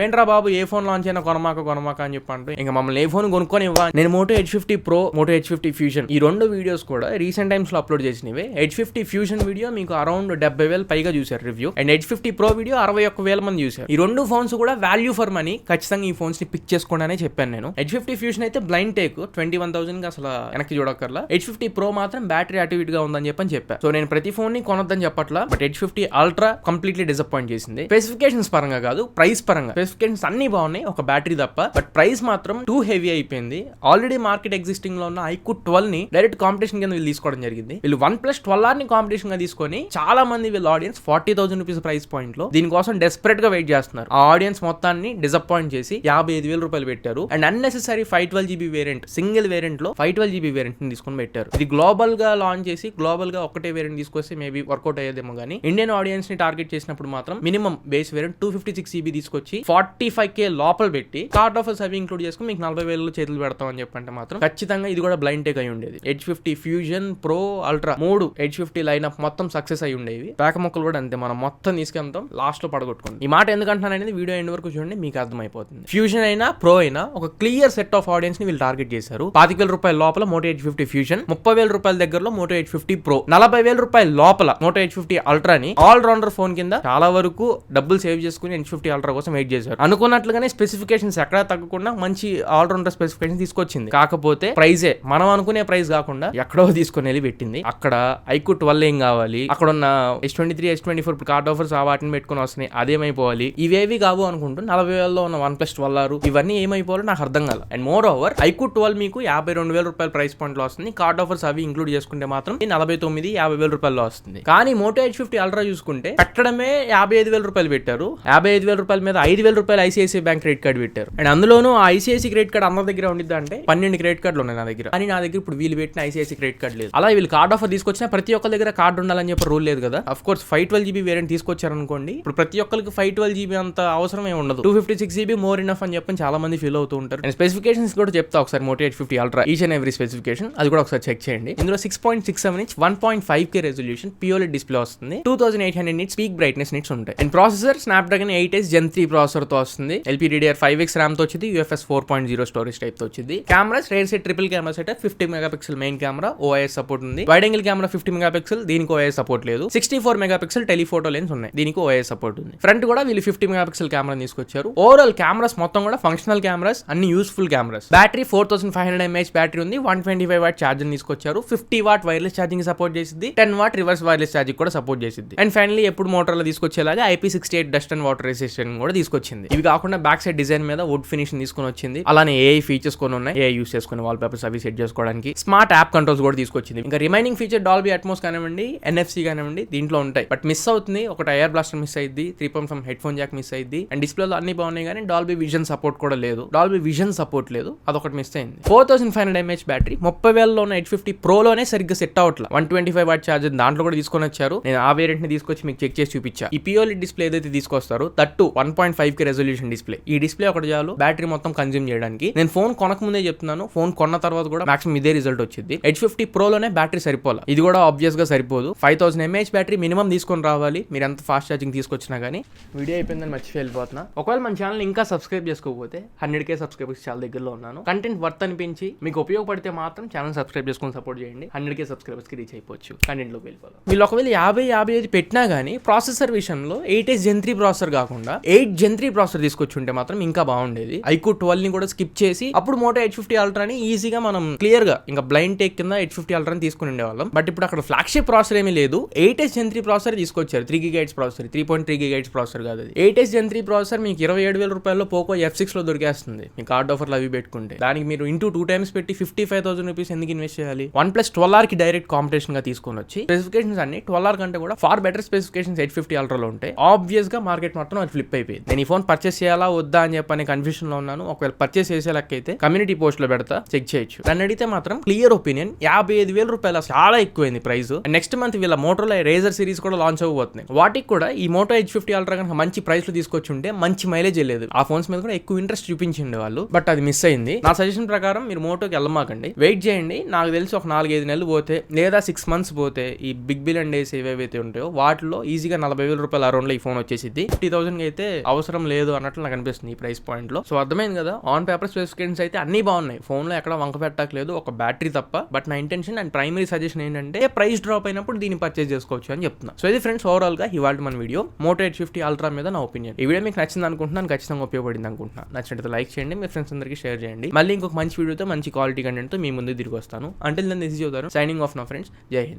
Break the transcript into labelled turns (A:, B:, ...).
A: నువ్వేంట్రా బాబు ఏ phone launch అయినా కొనమాక అని చెప్పంటే ఇంకా మమ్మల్ని ఏ ఫోన్ కొనుక్కొని ఇవ్వాలి. నేను Moto H50 Pro, Moto H50 Fusion ఈ రెండు వీడియోస్ కూడా రీసెంట్ టైమ్స్ లో అప్లోడ్ చేసినవి. H50 Fusion వీడియో మీకు అరౌండ్ 70,000 పైగా చూసారు review, and H50 Pro video 61,000 మంది చూసారు. ఈ రెండు ఫోన్స్ కూడా వాల్యూ ఫర్ మనీ, ఖచ్చితంగా ఈ ఫోన్స్ ని పిక్ చేసుకోండి చెప్పాను నేను. H50 Fusion అయితే బ్లైండ్ టేక్ 21,000 అసలు వెనక్కి చూడక్కర్లా. H50 Pro మాత్రం బ్యాటరీ యాక్టివిటీ గా ఉందని చెప్పాను. సో నేను ప్రతి ఫోన్ ని కొనొద్దని చెప్పట్లా, but H50 Ultra completely disappoint చేసింది. స్పెసిఫికేషన్స్ పరంగా కాదు, ప్రైస్ పరంగా. స్పెసిఫికేషన్స్ అన్ని బాగున్నాయి, ఒక బ్యాటరీ తప్ప, బట్ ప్రైస్ మాత్రం టూ హెవీ అయిపోయింది. ఆల్రెడీ మార్కెట్ ఎగ్జిస్టింగ్ లో ఉన్న iQOO 12 ని డైరెక్ట్ కాంపిటీషన్ కింద వీళ్ళు తీసుకోవడం జరిగింది. వీళ్ళు OnePlus 12R ని కాంపిటీషన్ గా తీసుకొని చాలా మంది వీళ్ళ ఆడియన్స్ 40,000 రూపీస్ ప్రైస్ పాయింట్ లో దీనికోసం డెస్పరేట్ గా వెయిట్ చేస్తున్నారు. ఆ ఆడియన్స్ మొత్తాన్ని డిసప్పాయింట్ చేసి 55,000 రూపాయలు పెట్టారు. And unnecessary 512GB variant, single variant లో 512GB వేరియంట్ ని తీసుకొని పెట్టారు. ఇది గ్లోబల్ గా లాంచ్ చేసి గ్లోబల్ గా ఒకటే వేరియంట్ తీసుకొస్తే మేబీ వర్కౌట్ అయ్యేదేమో గానీ, ఇండియన్ ఆడియన్స్ ని టార్గెట్ చేసినప్పుడు మాత్రం మినిమం బేస్ వేరియంట్ 256GB తీసుకొచ్చి 45K లోపల పెట్టి కార్డ్ ఆఫర్స్ అవి ఇంక్లూడ్ చేసుకుని మీకు 40,000 చేతులు పెడతాం అని చెప్పంటే మాత్రం ఖచ్చితంగా ఇది కూడా బ్లైండ్ టేక్ అయి ఉండేది. H50 Fusion, Pro, Ultra 3 H50 lineup మొత్తం సక్సెస్ అయి ఉండేవి. ప్యాక మొక్కలు కూడా అంతే, మనం మొత్తం తీసుకెళ్తాం, లాస్ట్ లో పడగొట్టుకోండి. ఈ మాట ఎందుకంటున్నాను అనేది వీడియో ఎండ్ వరకు చూడండి, మీకు అర్థమైపోతుంది. ఫ్యూజన్ అయినా ప్రో అయినా ఒక క్లియర్ సెట్ ఆఫ్ ఆడియన్స్ ని వీళ్ళు టార్గెట్ చేశారు. 25,000 రూపాయల లోపల మోటో H50 Fusion, 30,000 రూపాయల దగ్గరలో మోటో H50 Pro, 40,000 రూపాయల లోపల మోటో H50 Ultra ని ఆల్ రౌండర్ ఫోన్ కింద చాలా వరకు డబ్బులు సేవ్ చేసుకుని H50 Ultra కోసం వెయిట్ చేశారు. అనుకున్నట్లుగానే స్పెసిఫికేషన్స్ ఎక్కడా తగ్గకుండా మంచి ఆల్ రౌండర్ స్పెసిఫికేషన్ తీసుకొచ్చింది. కాకపోతే ప్రైజే మనం అనుకునే ప్రైస్ కాకుండా ఎక్కడో తీసుకొని వెళ్ళి పెట్టింది. అక్కడ iQOO 12 ఏం కావాలి, అక్కడ ఉన్న S23, S24 కార్డ్ ఆఫర్స్ ఆ వాటిని పెట్టుకుని వస్తున్నాయి, అదేమైపోవాలి. ఇవేవి కావు అనుకుంటూ 40,000లో ఉన్న OnePlus 12R ఇవన్నీ ఏమైపోవాలో నాకు అర్థం కాల. అండ్ మోర్ ఓవర్ iQOO 12 మీకు 52,000 రూపాయల ప్రైస్ పాయింట్ లో వస్తుంది. కార్డ్ ఆఫర్స్ అవి ఇంక్లూడ్ చేసుకుంటే మాత్రం 49,50,000 రూపాయల్లో వస్తుంది. కానీ మోటో H50 Ultra చూసుకుంటే పెట్టడమే 55,000 రూపాయలు పెట్టారు. 55,000 రూపాయల మీద 5,000 రూపాయలు ICICI బ్యాంక్ క్రెడిట్ కార్డు పెట్టారు. అండ్ అందులోనూ ఆ ICICI క్రెడిట్ కార్డు అందరి దగ్గర ఉండిద్దా అంటే 12 క్రెడిట్ కార్డులు ఉన్నాయి నా దగ్గర, అని నా దగ్గర ఇప్పుడు వీళ్ళు పెట్టిన ICICI క్రెడిట్ కార్డు లేదు. అలా వీళ్ళు కార్డ్ ఆఫర్ తీసుకొచ్చినా ప్రతి ఒక్కరి దగ్గర కార్డు ఉండాలని చెప్పి రూల్ లేదు కదా. అఫ్ కోర్స్ 512GB వేరియంట్ తీసుకొచ్చారనుకోండి, ఇప్పుడు ప్రతి ఒక్కరికి 512GB అంత అవసరం ఏమి ఉండదు. 256GB మోర్ ఇనఫ్ అని చెప్పి చాలా మంది ఫీల్ అవుతూ ఉంటారు. అండ్ స్పెసిఫికేషన్స్ కూడా చెప్తా ఒకసారి Moto H50 Ultra each and every specification, అది కూడా ఒకసారి చెక్ చేయండి. ఇందులో 6.67 inch 1.5K resolution POLED display వస్తుంది. 2800 నిట్స్ పీక్ బ్రైట్నెస్ నిట్స్ ఉంటాయి. And processor Snapdragon 8S Gen 3 processor తో వస్తుంది. LPDDR5X RAM తో వచ్చింది. UFS 4.0 స్టోరేజ్ టైప్ తో వచ్చింది. Cameras rare set triple camera set 50 megapixel main camera, OIS support ఉంది. Wide angle camera 50 megapixel, దీనికి OIS సపోర్ట్ లేదు. 64 మెగాపిక్సెల్ టెలిఫోటో లెన్స్ ఉన్నాయి, దీనికి OIS సపోర్ట్ ఉంది. ఫ్రంట్ కూడా వీళ్ళు 50 మెగాపిక్సెల్ కెమెరా తీసుకొచ్చారు. ఓవరాల్ కెమెరాస్ మొత్తం కూడా ఫంక్షనల్ కెమెరాస్, అన్ని useful cameras. Battery 4500 mAh battery ఉంది. 125W ఛార్జర్ తీసుకొచ్చారు. 50W వైర్లెస్ ఛార్జింగ్ సపోర్ట్ చేసింది. 10W రివర్స్ వైర్లెస్ ఛార్జింగ్ కూడా సపోర్ట్ చేసింది. అండ్ ఫైనల్లీ ఎప్పుడు మోటార్లో తీసుకొచ్చేలాగా IP68 dust and water resistant కూడా తీసుకొచ్చింది. ఇవి కాకుండా బ్యాక్ సైడ్ డిజైన్ మీద వుడ్ ఫినిష్ తీసుకొని వచ్చింది. అలానే AI ఫీచర్స్ కొన్ని ఉన్నాయి, AI యూస్ చేసుకుని వాల్ పేపర్స్ అవి సెట్ చేసుకోవడానికి. స్మార్ట్ యాప్ కంట్రోల్స్ కూడా తీసుకొచ్చింది. ఇంకా రిమైనింగ్ ఫీచర్ డాల్బీ అట్మోస్ కానివ్వండి, NFC కానివ్వండి దీంట్లో ఉంటాయి. బట్ మిస్ అవుతుంది ఒకటి, ఎయిర్ బ్లాస్టర్ మిస్ అయ్యింది, 3.5 హెడ్ ఫోన్ జాక్ మిస్ అయ్యింది. అండ్ డిస్ప్లేలో అన్ని బాగున్నాయి కానీ డాల్బీ విజన్ సపోర్ట్ కూడా లేదు. డాల్బీ విజన్ సపోర్ట్ లేదు, అదొకటి మిస్ అయింది. 4500 mAh బ్యాటరీ 30,000లో ఉన్న H50 Pro లోనే సరిగ్గా సెట్ అవట్లా. 125W ఛార్జర్ దాంట్లో కూడా తీసుకొని వచ్చారు. నేను ఆ వేరియంట్ ని తీసుకొచ్చి మీకు చెక్ చేసి చూపించా. ఈ POLED డిస్ప్లే ఏదైతే తీసుకొస్తారో దట్టు 1.5K రెజల్యూషన్ డిస్ప్లే. ఈ డిస్ప్లే ఒకటి చాలు బ్యాటరీ మొత్తం కన్జ్యూమ్ చేయడానికి. నేను ఫోన్ కొనక ముందే చెప్తున్నాను, ఫోన్ కొన్న తర్వాత కూడా మాక్సిమం ఇదే రిజల్ట్ వచ్చింది. H50 Pro లోనే బ్యాటరీ సరిపోలా, ఇది కూడా ఆబ్వియస్ గా సరిపోదు. 5000 mAh బ్యాటరీ మినిమం తీసుకొని రావాలి మీరు ఎంత ఫాస్ట్ ఛార్జింగ్ తీసుకొచ్చినా కానీ. వీడియో అయిపోయిందని మర్చిపోయి వెళ్ళిపోతున్నా. ఒకవేళ మన ఛానల్ ఇంకా సబ్స్క్రైబ్ చేసుకోకపోతే 100K సబ్స్క్రైబర్స్ చాలా దగ్గరలో ఉన్నాను. కంటెంట్ వర్త్ అనిపించి మీకు ఉపయోగపడితే మాత్రం ఛానల్ సబ్స్క్రైబ్ చేసుకొని సపోర్ట్ చేయండి. 100K సబ్స్క్రైబర్స్ కి రీచ్ అయిపోవచ్చు. కంటెంట్ లోకి వెళ్ళిపోవాలి. వీళ్ళు ఒకవేళ 55 పెట్టినా కానీ ప్రాసెసర్ విషయంలో 8S Gen 3 ప్రాసెసర్ కాకుండా 8 Gen 3 ప్రాసెసర్ తీసుకొచ్చి ఉంటే మాత్రం ఇంకా బాగుండేది. iQOO 12 ని కూడా స్కిప్ చేసి అప్పుడు మోటో H50 Ultra ని ఈజీగా మనం క్లియర్ గా ఇంకా బ్లైండ్ టేక్ కింద H50 Ultra ని తీసుకుని ఉండేవాళ్ళం. బట్ ఇప్పుడు అక్కడ ఫ్లాగ్షిప్ ప్రాసెసర్ ఏమీ లేదు. 8S Gen 3 ప్రాసెసర్ తీసుకొచ్చారు. 3 GHz ప్రాసెసర్, 3.3 GHz ప్రాసెసర్ కాదు అది. 8S Gen 3 ప్రాసెసర్ మీకు 27,000 రూపాయల్లో పోకో F6 లో దొరికేస్తుంది. మీ కార్డ్ ఆఫర్లు అవి పెట్టుకుంటే దానికి మీరు ఇంటూ 2 టైమ్స్ పెట్టి 55,000 రూపీస్ ఎందుకు ఇన్వెస్ట్ చేయాలి? OnePlus 12R కి డైరెక్ట్ కాంపిటీషన్ గా తీసుకొని వచ్చి స్పెసిఫికేషన్స్ అన్ని 12R కంటే కూడా far better specifications H50 Ultra లో ఉంటాయి. ఆబ్వియస్ గా మార్కెట్ మొత్తం అది ఫ్లిప్ అయిపోయింది. నేను ఈ ఫోన్ పర్చేస్ చేయాలా వద్దా అని చెప్పని కన్ఫ్యూషన్ లో ఉన్నాను. ఒకవేళ పర్చేస్ చేసే లెక్క అయితే కమ్యూనిటీ పోస్ట్ లో పెడతా, చెక్ చేయొచ్చు. నన్ను అడిగితే మాత్రం క్లియర్ ఒపీనియన్ 55,000 రూపాయలు చాలా ఎక్కువైంది ప్రైస్. నెక్స్ట్ మంత్ వీళ్ళ మోటోలో రేజర్ సిరీస్ కూడా లాంచ్ అవ్వబోతున్నాయి. వాటికి కూడా ఈ మోటో H50 Ultra కనుక మంచి ప్రైస్ లో తీసుకొచ్చి ఉంటే మంచి మైలేజ్ వెళ్ళేది. ఆ ఫోన్స్ మీద కూడా ఎక్కువ ఇంట్రెస్ట్ చూపించిండే వాళ్ళు, బట్ అది మిస్ అయింది. నా సజెషన్ ప్రకారం మీరు మోటోకి వెళ్ళమాకండి, వెయిట్ చేయండి. నాకు తెలిసి ఒక 4-5 నెలలు పోతే లేదా 6 months పోతే ఈ బిగ్ బిలియన్ డేస్ ఏవైతే ఉంటాయో వాటిలో ఈజీగా 40,000 రూపాయల అరౌండ్ లో ఈ ఫోన్ వచ్చేసింది. 50,000 అయితే అవసరం లేదు అన్నట్లు నాకు అనిపిస్తుంది ఈ ప్రైస్ పాయింట్ లో. సో అర్థమైంది కదా, ఆన్ పేపర్ స్పెసిఫికేషన్స్ అయితే అన్ని బాగున్నాయి, ఫోన్ లో ఎక్కడ వంక పెట్టట్లేదు, ఒక బ్యాటరీ తప్ప. బట్ నా ఇంటెన్షన్ అండ్ ప్రైమరీ సజెషన్ ఏంటంటే ప్రైస్ డ్రాప్ అయినప్పుడు దీన్ని పర్చేస్ చేసుకోవచ్చు అని చెప్తున్నా. సో ఇది ఫ్రెండ్స్ ఓవరాల్ గా ఇవాళ మన వీడియో Moto Edge 50 Ultra మీద నా ఒపీనియన్. ఈ వీడియో మీకు నచ్చింది అనుకుంటున్నాను, ఖచ్చితంగా ఉపయోగపడింది అనుకుంటున్నా. నచ్చినట్టు లైక్ చేయండి, మీ ఫ్రెండ్స్ అందరికీ షేర్ చేయండి. మళ్ళీ ఇంకొక మంచి వీడియోతో మంచి క్వాలిటీ కంటెంట్ తో మీ ముందు తిరిగి వస్తాను. Until then this is your signing off నా ఫ్రెండ్స్. జై హింద్.